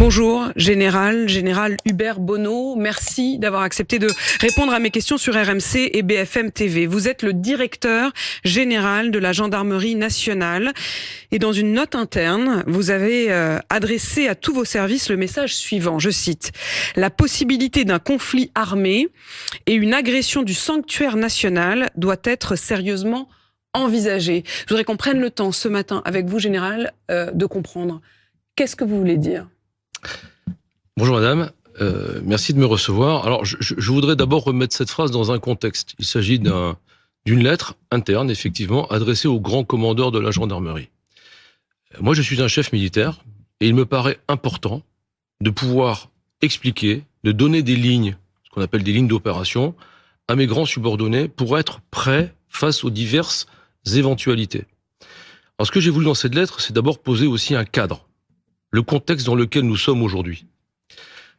Bonjour, général Hubert Bonneau. Merci d'avoir accepté de répondre à mes questions sur RMC et BFM TV. Vous êtes le directeur général de la Gendarmerie nationale. Et dans une note interne, vous avez adressé à tous vos services le message suivant, je cite: « La possibilité d'un conflit armé et une agression du sanctuaire national doit être sérieusement envisagée. » Je voudrais qu'on prenne le temps ce matin avec vous, général, de comprendre. Qu'est-ce que vous voulez dire ? Bonjour madame, merci de me recevoir. Alors je voudrais d'abord remettre cette phrase dans un contexte. Il s'agit d'une lettre interne, effectivement, adressée au grand commandeur de la gendarmerie. Moi je suis un chef militaire et il me paraît important de pouvoir expliquer, de donner des lignes, ce qu'on appelle des lignes d'opération, à mes grands subordonnés pour être prêts face aux diverses éventualités. Alors ce que j'ai voulu dans cette lettre, c'est d'abord poser aussi un cadre, le contexte dans lequel nous sommes aujourd'hui.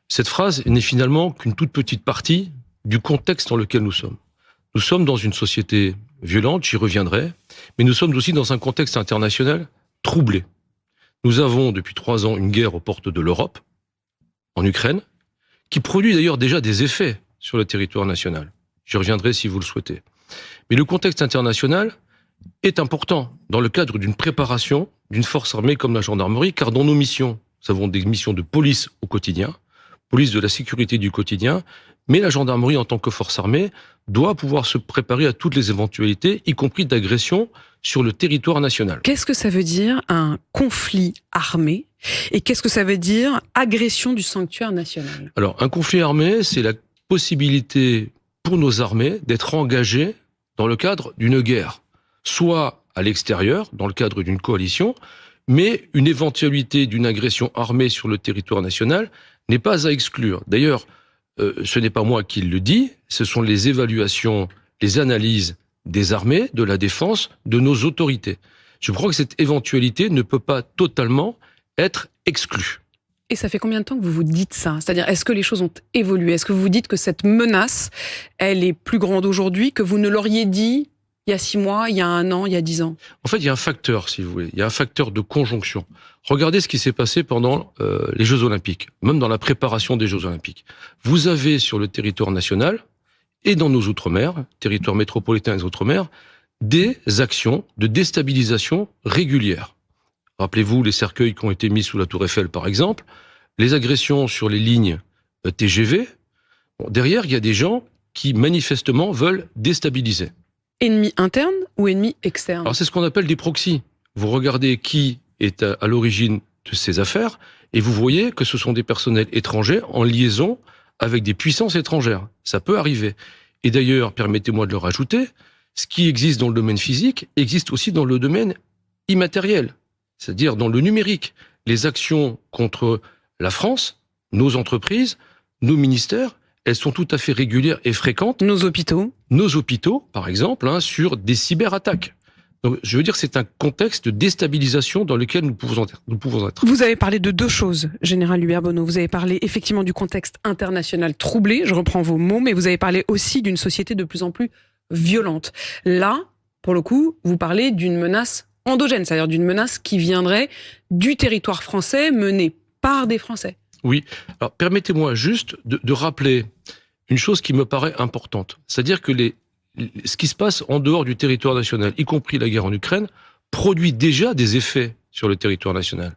Cette phrase n'est finalement qu'une toute petite partie du contexte dans lequel nous sommes. Nous sommes dans une société violente, j'y reviendrai, mais nous sommes aussi dans un contexte international troublé. Nous avons depuis 3 ans une guerre aux portes de l'Europe, en Ukraine, qui produit d'ailleurs déjà des effets sur le territoire national. J'y reviendrai si vous le souhaitez. Mais le contexte international est important dans le cadre d'une préparation d'une force armée comme la gendarmerie, car dans nos missions, nous avons des missions de police au quotidien, police de la sécurité du quotidien, mais la gendarmerie en tant que force armée doit pouvoir se préparer à toutes les éventualités, y compris d'agression sur le territoire national. Qu'est-ce que ça veut dire un conflit armé et qu'est-ce que ça veut dire agression du sanctuaire national ? Alors, un conflit armé, c'est la possibilité pour nos armées d'être engagées dans le cadre d'une guerre, soit à l'extérieur, dans le cadre d'une coalition, mais une éventualité d'une agression armée sur le territoire national n'est pas à exclure. D'ailleurs, ce n'est pas moi qui le dis, ce sont les évaluations, les analyses des armées, de la défense, de nos autorités. Je crois que cette éventualité ne peut pas totalement être exclue. Et ça fait combien de temps que vous vous dites ça ? C'est-à-dire, est-ce que les choses ont évolué ? Est-ce que vous vous dites que cette menace, elle est plus grande aujourd'hui que vous ne l'auriez dit il y a 6 mois, il y a 1 an, il y a 10 ans? En fait, il y a un facteur, si vous voulez. Il y a un facteur de conjonction. Regardez ce qui s'est passé pendant les Jeux Olympiques, même dans la préparation des Jeux Olympiques. Vous avez sur le territoire national et dans nos outre-mer, territoire métropolitain et outre-mer, des actions de déstabilisation régulières. Rappelez-vous les cercueils qui ont été mis sous la Tour Eiffel, par exemple, les agressions sur les lignes TGV. Bon, derrière, il y a des gens qui manifestement veulent déstabiliser. Ennemi interne ou ennemi externe ? Alors c'est ce qu'on appelle des proxys. Vous regardez qui est à l'origine de ces affaires et vous voyez que ce sont des personnels étrangers en liaison avec des puissances étrangères. Ça peut arriver. Et d'ailleurs, permettez-moi de le rajouter, ce qui existe dans le domaine physique existe aussi dans le domaine immatériel, c'est-à-dire dans le numérique. Les actions contre la France, nos entreprises, nos ministères, elles sont tout à fait régulières et fréquentes. Nos hôpitaux, par exemple, sur des cyberattaques. Donc, je veux dire, c'est un contexte de déstabilisation dans lequel nous pouvons être. Vous avez parlé de 2 choses, général Hubert Bonneau. Vous avez parlé effectivement du contexte international troublé, je reprends vos mots, mais vous avez parlé aussi d'une société de plus en plus violente. Là, pour le coup, vous parlez d'une menace endogène, c'est-à-dire d'une menace qui viendrait du territoire français, menée par des Français. Oui, alors permettez-moi juste de rappeler une chose qui me paraît importante. C'est-à-dire que ce qui se passe en dehors du territoire national, y compris la guerre en Ukraine, produit déjà des effets sur le territoire national.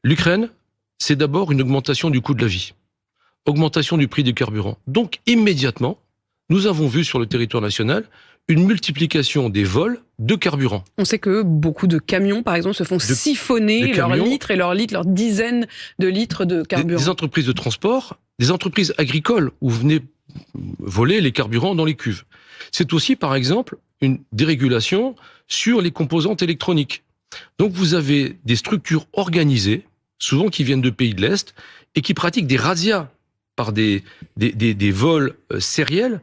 L'Ukraine, c'est d'abord une augmentation du coût de la vie, augmentation du prix du carburant. Donc immédiatement, nous avons vu sur le territoire national une multiplication des vols de carburant. On sait que beaucoup de camions, par exemple, se font siphonner leurs dizaines de litres de carburant. Des entreprises de transport, des entreprises agricoles où venaient voler les carburants dans les cuves. C'est aussi, par exemple, une dérégulation sur les composantes électroniques. Donc vous avez des structures organisées, souvent qui viennent de pays de l'Est, et qui pratiquent des razzias par des vols sériels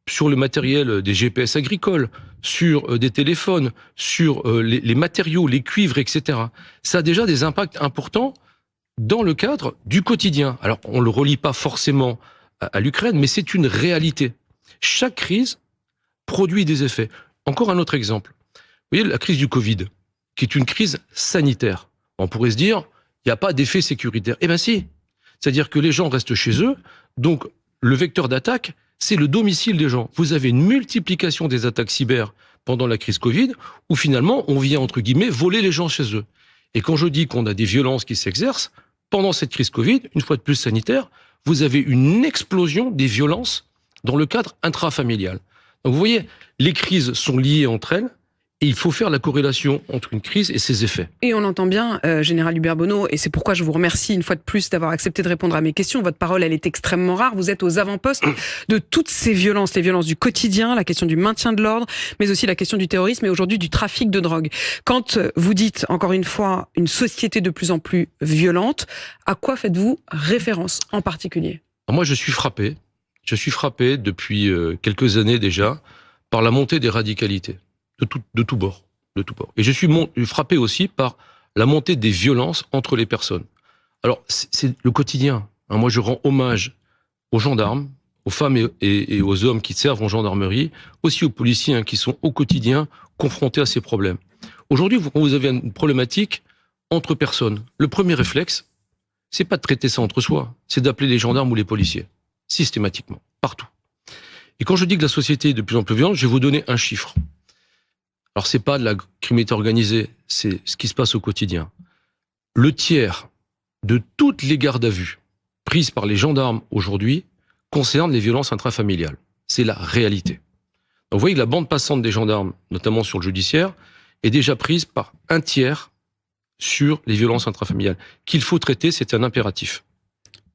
sur le matériel des GPS agricoles, sur des téléphones, sur les matériaux, les cuivres, etc. Ça a déjà des impacts importants dans le cadre du quotidien. Alors, on ne le relie pas forcément à l'Ukraine, mais c'est une réalité. Chaque crise produit des effets. Encore un autre exemple. Vous voyez, la crise du Covid, qui est une crise sanitaire. On pourrait se dire, il n'y a pas d'effet sécuritaire. Eh bien si. C'est-à-dire que les gens restent chez eux, donc le vecteur d'attaque, c'est le domicile des gens. Vous avez une multiplication des attaques cyber pendant la crise Covid, où finalement, on vient, entre guillemets, voler les gens chez eux. Et quand je dis qu'on a des violences qui s'exercent, pendant cette crise Covid, une fois de plus sanitaire, vous avez une explosion des violences dans le cadre intrafamilial. Donc vous voyez, les crises sont liées entre elles, et il faut faire la corrélation entre une crise et ses effets. Et on entend bien, Général Hubert Bonneau, et c'est pourquoi je vous remercie une fois de plus d'avoir accepté de répondre à mes questions. Votre parole, elle est extrêmement rare. Vous êtes aux avant-postes de toutes ces violences, les violences du quotidien, la question du maintien de l'ordre, mais aussi la question du terrorisme et aujourd'hui du trafic de drogue. Quand vous dites, encore une fois, une société de plus en plus violente, à quoi faites-vous référence en particulier ? Moi, je suis frappé depuis quelques années déjà par la montée des radicalités. De tout bord. Et je suis frappé aussi par la montée des violences entre les personnes. Alors, c'est le quotidien. Moi, je rends hommage aux gendarmes, aux femmes et aux hommes qui servent en gendarmerie, aussi aux policiers qui sont au quotidien confrontés à ces problèmes. Aujourd'hui, quand vous avez une problématique entre personnes, le premier réflexe, c'est pas de traiter ça entre soi, c'est d'appeler les gendarmes ou les policiers, systématiquement, partout. Et quand je dis que la société est de plus en plus violente, je vais vous donner un chiffre. Alors, c'est pas de la criminalité organisée, c'est ce qui se passe au quotidien. Le tiers de toutes les gardes à vue prises par les gendarmes aujourd'hui concerne les violences intrafamiliales. C'est la réalité. Donc, vous voyez que la bande passante des gendarmes, notamment sur le judiciaire, est déjà prise par un tiers sur les violences intrafamiliales. Qu'il faut traiter, c'est un impératif.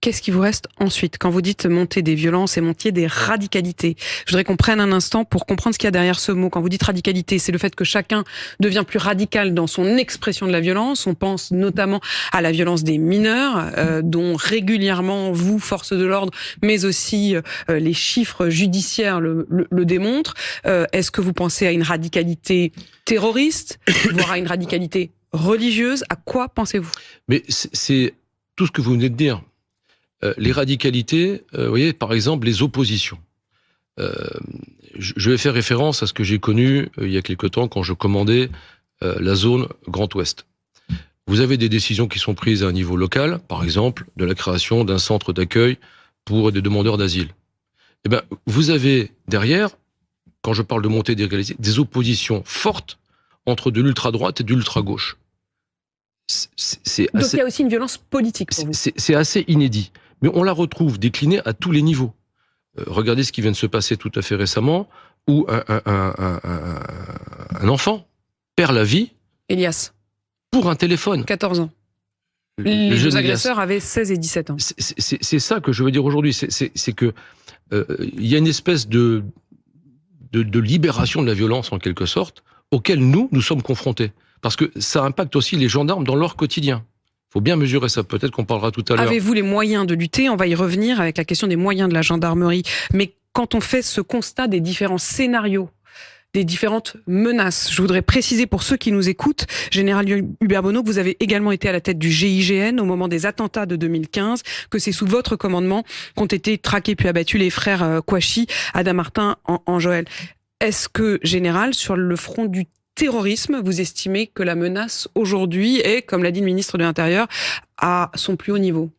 Qu'est-ce qui vous reste ensuite quand vous dites monter des violences et monter des radicalités? Je voudrais qu'on prenne un instant pour comprendre ce qu'il y a derrière ce mot. Quand vous dites radicalité, c'est le fait que chacun devient plus radical dans son expression de la violence. On pense notamment à la violence des mineurs, dont régulièrement vous, forces de l'ordre, mais aussi les chiffres judiciaires le démontrent. Est-ce que vous pensez à une radicalité terroriste, voire à une radicalité religieuse? À quoi pensez-vous? Mais c'est tout ce que vous venez de dire. Les radicalités, vous voyez, par exemple, les oppositions. Je vais faire référence à ce que j'ai connu il y a quelque temps quand je commandais la zone Grand Ouest. Vous avez des décisions qui sont prises à un niveau local, par exemple, de la création d'un centre d'accueil pour des demandeurs d'asile. Eh ben, vous avez derrière, quand je parle de montée des radicalités, des oppositions fortes entre de l'ultra-droite et de l'ultra-gauche. Donc il y a aussi une violence politique pour vous. C'est assez inédit. Mais on la retrouve déclinée à tous les niveaux. Regardez ce qui vient de se passer tout à fait récemment, où un enfant perd la vie. Elias. Pour un téléphone. 14 ans. Les deux agresseurs avaient 16 et 17 ans. C'est ça que je veux dire aujourd'hui. C'est que il y a une espèce de libération de la violence, en quelque sorte, auquel nous sommes confrontés. Parce que ça impacte aussi les gendarmes dans leur quotidien. Il faut bien mesurer ça. Peut-être qu'on parlera tout à l'heure. Avez-vous les moyens de lutter? On va y revenir avec la question des moyens de la gendarmerie. Mais quand on fait ce constat des différents scénarios, des différentes menaces, je voudrais préciser pour ceux qui nous écoutent, Général Hubert Bonneau, que vous avez également été à la tête du GIGN au moment des attentats de 2015, que c'est sous votre commandement qu'ont été traqués puis abattus les frères Kouachi, Adam Martin en Joël. Est-ce que, Général, sur le front du terrorisme, vous estimez que la menace aujourd'hui est, comme l'a dit le ministre de l'Intérieur, à son plus haut niveau?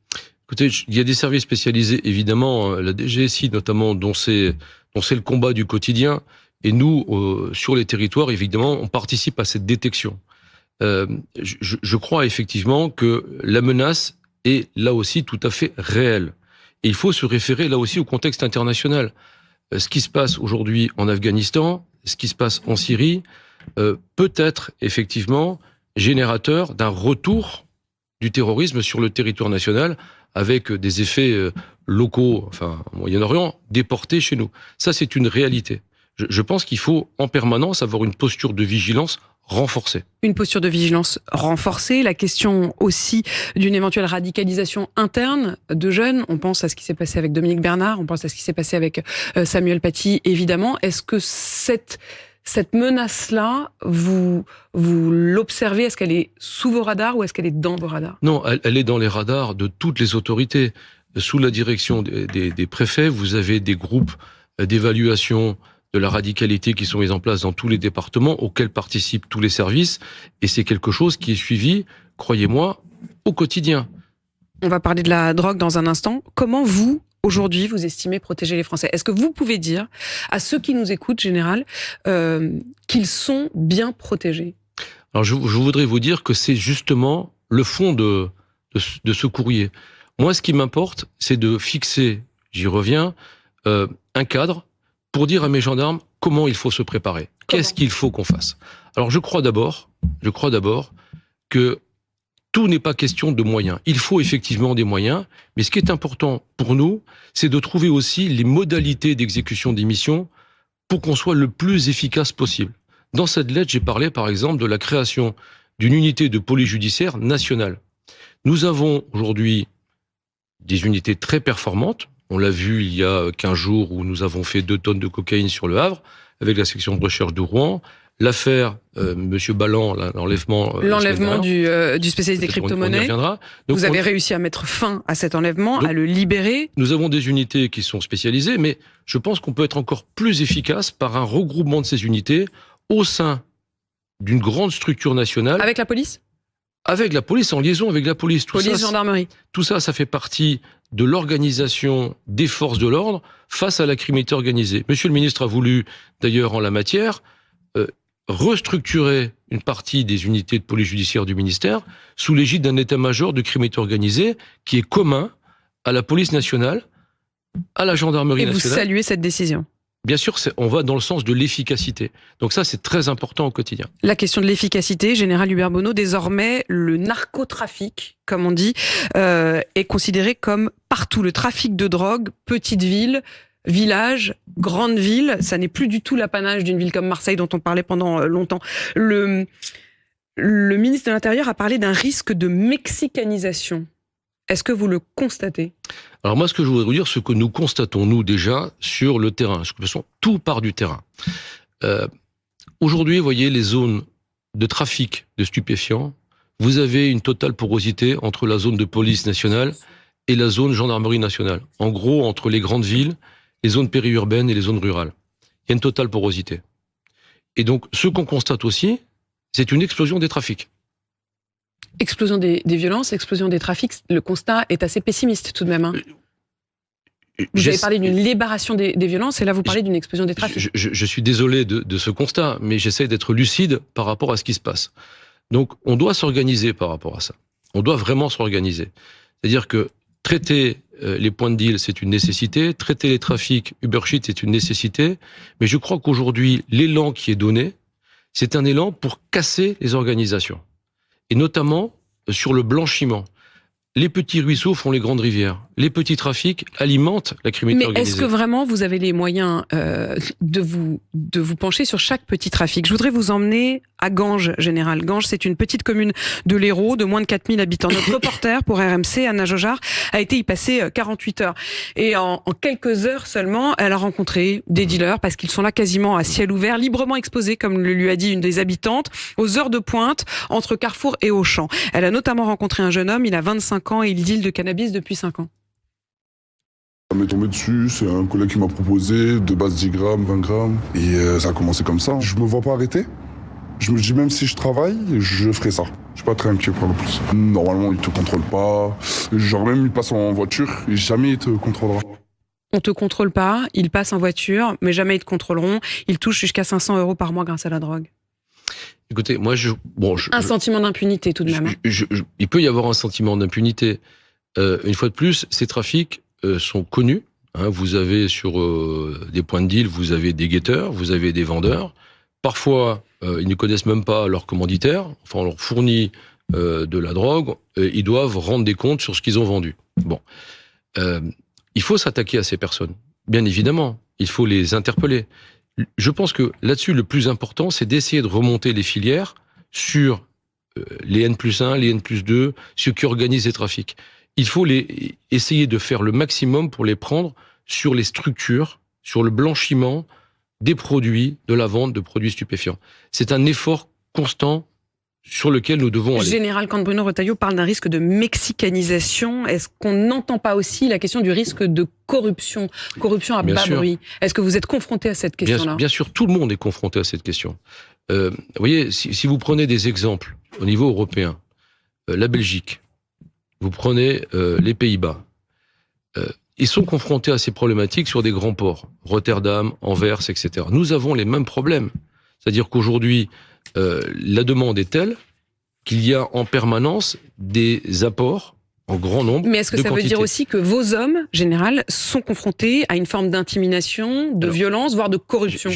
Écoutez, il y a des services spécialisés, évidemment, la DGSI notamment, dont c'est le combat du quotidien. Et nous, sur les territoires, évidemment, on participe à cette détection. Je crois effectivement que la menace est là aussi tout à fait réelle. Et il faut se référer là aussi au contexte international. Ce qui se passe aujourd'hui en Afghanistan, ce qui se passe en Syrie, peut être effectivement générateur d'un retour du terrorisme sur le territoire national avec des effets locaux, enfin au Moyen-Orient, déportés chez nous. Ça, c'est une réalité. Je pense qu'il faut en permanence avoir une posture de vigilance renforcée. Une posture de vigilance renforcée, la question aussi d'une éventuelle radicalisation interne de jeunes. On pense à ce qui s'est passé avec Dominique Bernard, on pense à ce qui s'est passé avec Samuel Paty, évidemment. Est-ce que cette menace-là, vous l'observez? Est-ce qu'elle est sous vos radars ou est-ce qu'elle est dans vos radars? Non, elle est dans les radars de toutes les autorités. Sous la direction des préfets, vous avez des groupes d'évaluation de la radicalité qui sont mis en place dans tous les départements, auxquels participent tous les services. Et c'est quelque chose qui est suivi, croyez-moi, au quotidien. On va parler de la drogue dans un instant. Comment vous, aujourd'hui, vous estimez protéger les Français? Est-ce que vous pouvez dire à ceux qui nous écoutent, Général, qu'ils sont bien protégés? Alors je voudrais vous dire que c'est justement le fond de ce courrier. Moi, ce qui m'importe, c'est de fixer, j'y reviens, un cadre pour dire à mes gendarmes comment il faut se préparer. Qu'est-ce qu'il faut qu'on fasse? Alors je crois d'abord que tout n'est pas question de moyens. Il faut effectivement des moyens, mais ce qui est important pour nous, c'est de trouver aussi les modalités d'exécution des missions pour qu'on soit le plus efficace possible. Dans cette lettre, j'ai parlé par exemple de la création d'une unité de police judiciaire nationale. Nous avons aujourd'hui des unités très performantes. On l'a vu il y a 15 jours où nous avons fait 2 tonnes de cocaïne sur le Havre avec la section de recherche de Rouen. L'affaire Monsieur Ballan, l'enlèvement du spécialiste des crypto-monnaies. Vous avez réussi à mettre fin à cet enlèvement, à le libérer. Nous avons des unités qui sont spécialisées, mais je pense qu'on peut être encore plus efficace par un regroupement de ces unités au sein d'une grande structure nationale. Avec la police ? Avec la police, en liaison avec la police. Gendarmerie. Tout ça, ça fait partie de l'organisation des forces de l'ordre face à la criminalité organisée. Monsieur le ministre a voulu, d'ailleurs, en la matière, restructurer une partie des unités de police judiciaire du ministère sous l'égide d'un état-major de criminalité organisée qui est commun à la police nationale, à la gendarmerie nationale. Et vous saluez cette décision ? Bien sûr, on va dans le sens de l'efficacité. Donc ça, c'est très important au quotidien. La question de l'efficacité, Général Hubert Bonneau, désormais, le narcotrafic, comme on dit, est considéré comme partout. Le trafic de drogue, petite ville, village, grande ville, ça n'est plus du tout l'apanage d'une ville comme Marseille dont on parlait pendant longtemps. Le ministre de l'Intérieur a parlé d'un risque de mexicanisation. Est-ce que vous le constatez ? Alors moi, ce que je voudrais vous dire, ce que nous constatons, nous, déjà, sur le terrain. Parce que de toute façon, tout part du terrain. Aujourd'hui, vous voyez, les zones de trafic de stupéfiants, vous avez une totale porosité entre la zone de police nationale et la zone gendarmerie nationale. En gros, entre les grandes villes, les zones périurbaines et les zones rurales. Il y a une totale porosité. Et donc, ce qu'on constate aussi, c'est une explosion des trafics. Explosion des violences, explosion des trafics, le constat est assez pessimiste tout de même. Hein. Vous avez parlé d'une libération des violences et là vous parlez d'une explosion des trafics. Je suis désolé de ce constat, mais j'essaie d'être lucide par rapport à ce qui se passe. Donc on doit s'organiser par rapport à ça. On doit vraiment s'organiser. C'est-à-dire que traiter les points de deal, c'est une nécessité. Traiter les trafics Uber-Sheet, c'est une nécessité. Mais je crois qu'aujourd'hui, l'élan qui est donné, c'est un élan pour casser les organisations. Et notamment sur le blanchiment. Les petits ruisseaux font les grandes rivières. Les petits trafics alimentent la criminalité organisée. Mais est-ce que vraiment vous avez les moyens de vous pencher sur chaque petit trafic ? Je voudrais vous emmener à Ganges, Général. Ganges, c'est une petite commune de l'Hérault de moins de 4000 habitants. Notre reporter pour RMC, Anna Jojar, a été y passer 48 heures. Et en quelques heures seulement, elle a rencontré des dealers parce qu'ils sont là quasiment à ciel ouvert, librement exposés, comme le lui a dit une des habitantes, aux heures de pointe entre Carrefour et Auchan. Elle a notamment rencontré un jeune homme, il a 25 ans et il deal de cannabis depuis 5 ans. Ça m'est tombé dessus, c'est un collègue qui m'a proposé, de base 10 grammes, 20 grammes, et ça a commencé comme ça. Je me vois pas arrêter. Je me dis même si je travaille, je ferai ça. Je suis pas très inquiet pour le plus. Normalement, ils te contrôlent pas. Genre même, ils passent en voiture, et jamais ils te contrôleront. On te contrôle pas, ils passent en voiture, mais jamais ils te contrôleront. Ils touchent jusqu'à 500 € par mois grâce à la drogue. Écoutez, moi, un sentiment d'impunité tout de même. Il peut y avoir un sentiment d'impunité. Une fois de plus, ces trafics sont connus. Hein, vous avez sur des points de deal, vous avez des guetteurs, vous avez des vendeurs. Parfois, ils ne connaissent même pas leur commanditaire. Enfin, on leur fournit de la drogue. Ils doivent rendre des comptes sur ce qu'ils ont vendu. Bon, il faut s'attaquer à ces personnes. Bien évidemment, il faut les interpeller. Je pense que là-dessus, le plus important, c'est d'essayer de remonter les filières sur les N+1, les N+2, ceux qui organisent les trafics. Il faut essayer de faire le maximum pour les prendre sur les structures, sur le blanchiment des produits, de la vente de produits stupéfiants. C'est un effort constant sur lequel nous devons aller. Général, quand Bruno Retailleau parle d'un risque de mexicanisation, est-ce qu'on n'entend pas aussi la question du risque de corruption à bas bruit ? Est-ce que vous êtes confronté à cette question-là ? Bien sûr, tout le monde est confronté à cette question. Vous voyez, si vous prenez des exemples au niveau européen, la Belgique, vous prenez les Pays-Bas. Ils sont confrontés à ces problématiques sur des grands ports, Rotterdam, Anvers, etc. Nous avons les mêmes problèmes. C'est-à-dire qu'aujourd'hui, la demande est telle qu'il y a en permanence des apports en grand nombre. Mais est-ce que ça veut dire aussi que vos hommes, général, sont confrontés à une forme d'intimidation, de violence, voire de corruption?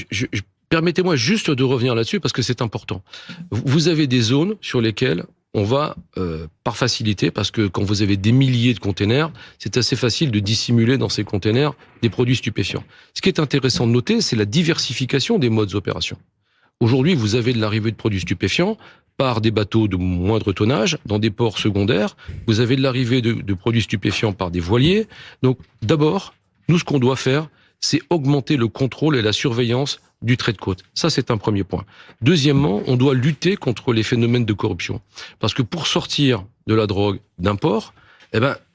Permettez-moi juste de revenir là-dessus parce que c'est important. Vous avez des zones sur lesquelles on va par facilité, parce que quand vous avez des milliers de containers, c'est assez facile de dissimuler dans ces containers des produits stupéfiants. Ce qui est intéressant de noter, c'est la diversification des modes d'opération. Aujourd'hui, vous avez de l'arrivée de produits stupéfiants par des bateaux de moindre tonnage, dans des ports secondaires. Vous avez de l'arrivée de produits stupéfiants par des voiliers. Donc, d'abord, nous, ce qu'on doit faire, c'est augmenter le contrôle et la surveillance du trait de côte. Ça, c'est un premier point. Deuxièmement, on doit lutter contre les phénomènes de corruption. Parce que pour sortir de la drogue d'un port,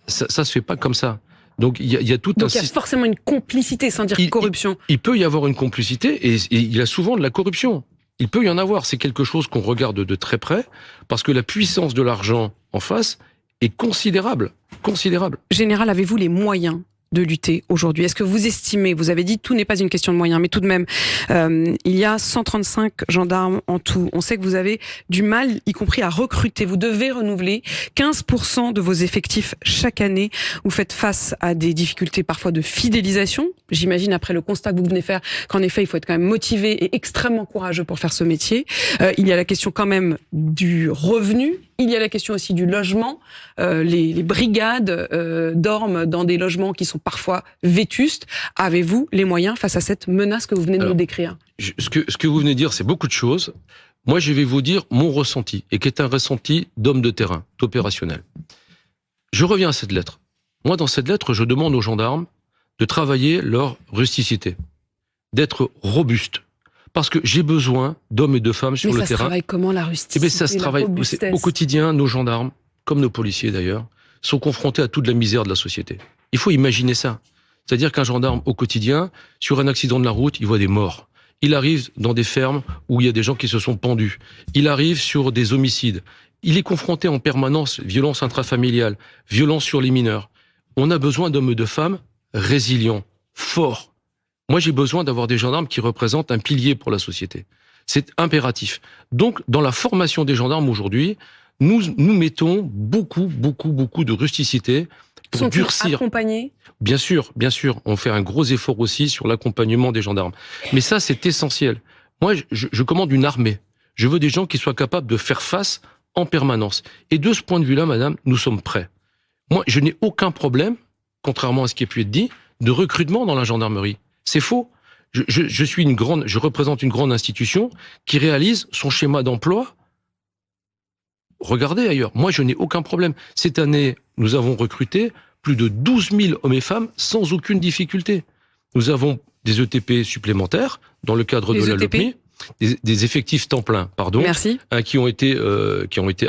ça se fait pas comme ça. Donc, il y a tout Donc, il y a forcément une complicité, sans dire corruption. Il peut y avoir une complicité, et il y a souvent de la corruption. Il peut y en avoir. C'est quelque chose qu'on regarde de très près, parce que la puissance de l'argent en face est considérable. Considérable. Général, avez-vous les moyens de lutter aujourd'hui? Est-ce que vous estimez, vous avez dit tout n'est pas une question de moyens, mais tout de même, il y a 135 gendarmes en tout. On sait que vous avez du mal, y compris à recruter. Vous devez renouveler 15% de vos effectifs chaque année. Vous faites face à des difficultés parfois de fidélisation. J'imagine, après le constat que vous venez faire, qu'en effet, il faut être quand même motivé et extrêmement courageux pour faire ce métier. Il y a la question quand même du revenu. Il y a la question aussi du logement. Les brigades dorment dans des logements qui sont parfois vétustes. Avez-vous les moyens face à cette menace que vous venez de nous décrire? Ce que vous venez de dire, c'est beaucoup de choses. Moi, je vais vous dire mon ressenti, et qui est un ressenti d'homme de terrain, d'opérationnel. Je reviens à cette lettre. Moi, dans cette lettre, je demande aux gendarmes de travailler leur rusticité, d'être robustes. Parce que j'ai besoin d'hommes et de femmes sur le terrain. Mais ça se travaille comment, la rusticité? Ça se travaille au quotidien. Nos gendarmes, comme nos policiers d'ailleurs, sont confrontés à toute la misère de la société. Il faut imaginer ça. C'est-à-dire qu'un gendarme, au quotidien, sur un accident de la route, il voit des morts. Il arrive dans des fermes où il y a des gens qui se sont pendus. Il arrive sur des homicides. Il est confronté en permanence, violence intrafamiliale, violence sur les mineurs. On a besoin d'hommes et de femmes résilients, forts. Moi, j'ai besoin d'avoir des gendarmes qui représentent un pilier pour la société. C'est impératif. Donc, dans la formation des gendarmes aujourd'hui, nous mettons beaucoup de rusticité pour durcir. Accompagnés ? Bien sûr. On fait un gros effort aussi sur l'accompagnement des gendarmes. Mais ça, c'est essentiel. Moi, je commande une armée. Je veux des gens qui soient capables de faire face en permanence. Et de ce point de vue-là, madame, nous sommes prêts. Moi, je n'ai aucun problème, contrairement à ce qui a pu être dit, de recrutement dans la gendarmerie. C'est faux. Je représente une grande institution qui réalise son schéma d'emploi. Regardez ailleurs. Moi, je n'ai aucun problème. Cette année, nous avons recruté plus de 12 000 hommes et femmes sans aucune difficulté. Nous avons des ETP supplémentaires dans le cadre de la LOPMI, des effectifs temps plein, Merci. Qui ont été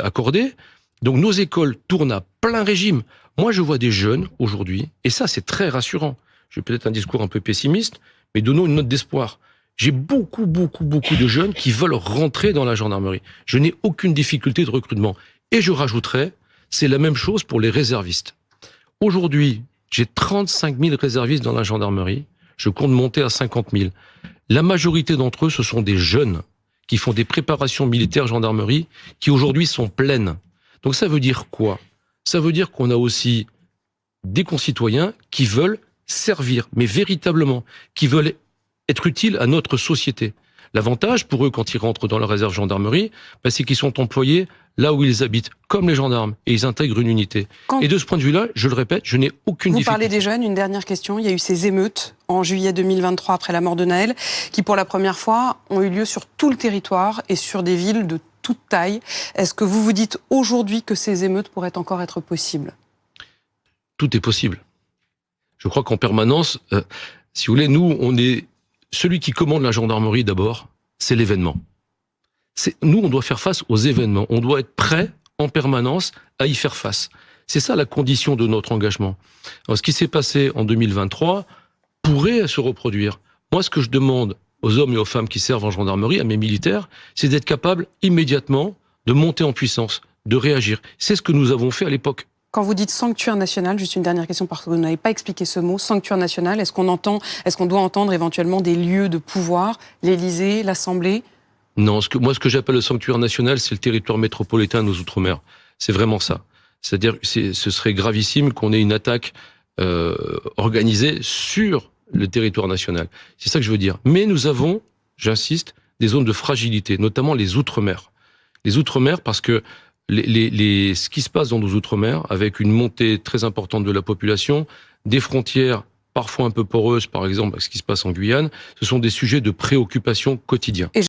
accordés. Donc nos écoles tournent à plein régime. Moi, je vois des jeunes aujourd'hui, et ça, c'est très rassurant. J'ai peut-être un discours un peu pessimiste, mais donnons une note d'espoir. J'ai beaucoup de jeunes qui veulent rentrer dans la gendarmerie. Je n'ai aucune difficulté de recrutement. Et je rajouterais, c'est la même chose pour les réservistes. Aujourd'hui, j'ai 35 000 réservistes dans la gendarmerie. Je compte monter à 50 000. La majorité d'entre eux, ce sont des jeunes qui font des préparations militaires gendarmerie, qui aujourd'hui sont pleines. Donc ça veut dire quoi? Ça veut dire qu'on a aussi des concitoyens qui veulent servir, mais véritablement, qui veulent être utiles à notre société. L'avantage pour eux, quand ils rentrent dans la réserve gendarmerie, c'est qu'ils sont employés là où ils habitent, comme les gendarmes, et ils intègrent une unité. Et de ce point de vue-là, je le répète, je n'ai aucune difficulté. Vous parlez des jeunes, une dernière question. Il y a eu ces émeutes en juillet 2023, après la mort de Naël, qui pour la première fois ont eu lieu sur tout le territoire et sur des villes de toute taille. Est-ce que vous vous dites aujourd'hui que ces émeutes pourraient encore être possibles? Tout est possible. Je crois qu'en permanence, si vous voulez, nous, on est celui qui commande la gendarmerie d'abord, c'est l'événement. Nous, on doit faire face aux événements. On doit être prêt en permanence à y faire face. C'est ça la condition de notre engagement. Alors, ce qui s'est passé en 2023 pourrait se reproduire. Moi, ce que je demande aux hommes et aux femmes qui servent en gendarmerie, à mes militaires, c'est d'être capables immédiatement de monter en puissance, de réagir. C'est ce que nous avons fait à l'époque. Quand vous dites sanctuaire national, juste une dernière question parce que vous n'avez pas expliqué ce mot, sanctuaire national, est-ce qu'on doit entendre éventuellement des lieux de pouvoir, l'Élysée, l'Assemblée? Non, ce que j'appelle le sanctuaire national, c'est le territoire métropolitain de nos Outre-mer. C'est vraiment ça. C'est-à-dire que ce serait gravissime qu'on ait une attaque organisée sur le territoire national. C'est ça que je veux dire. Mais nous avons, j'insiste, des zones de fragilité, notamment les Outre-mer. Les Outre-mer parce que ce qui se passe dans nos Outre-mer, avec une montée très importante de la population, des frontières parfois un peu poreuses, par exemple, avec ce qui se passe en Guyane, ce sont des sujets de préoccupation quotidien.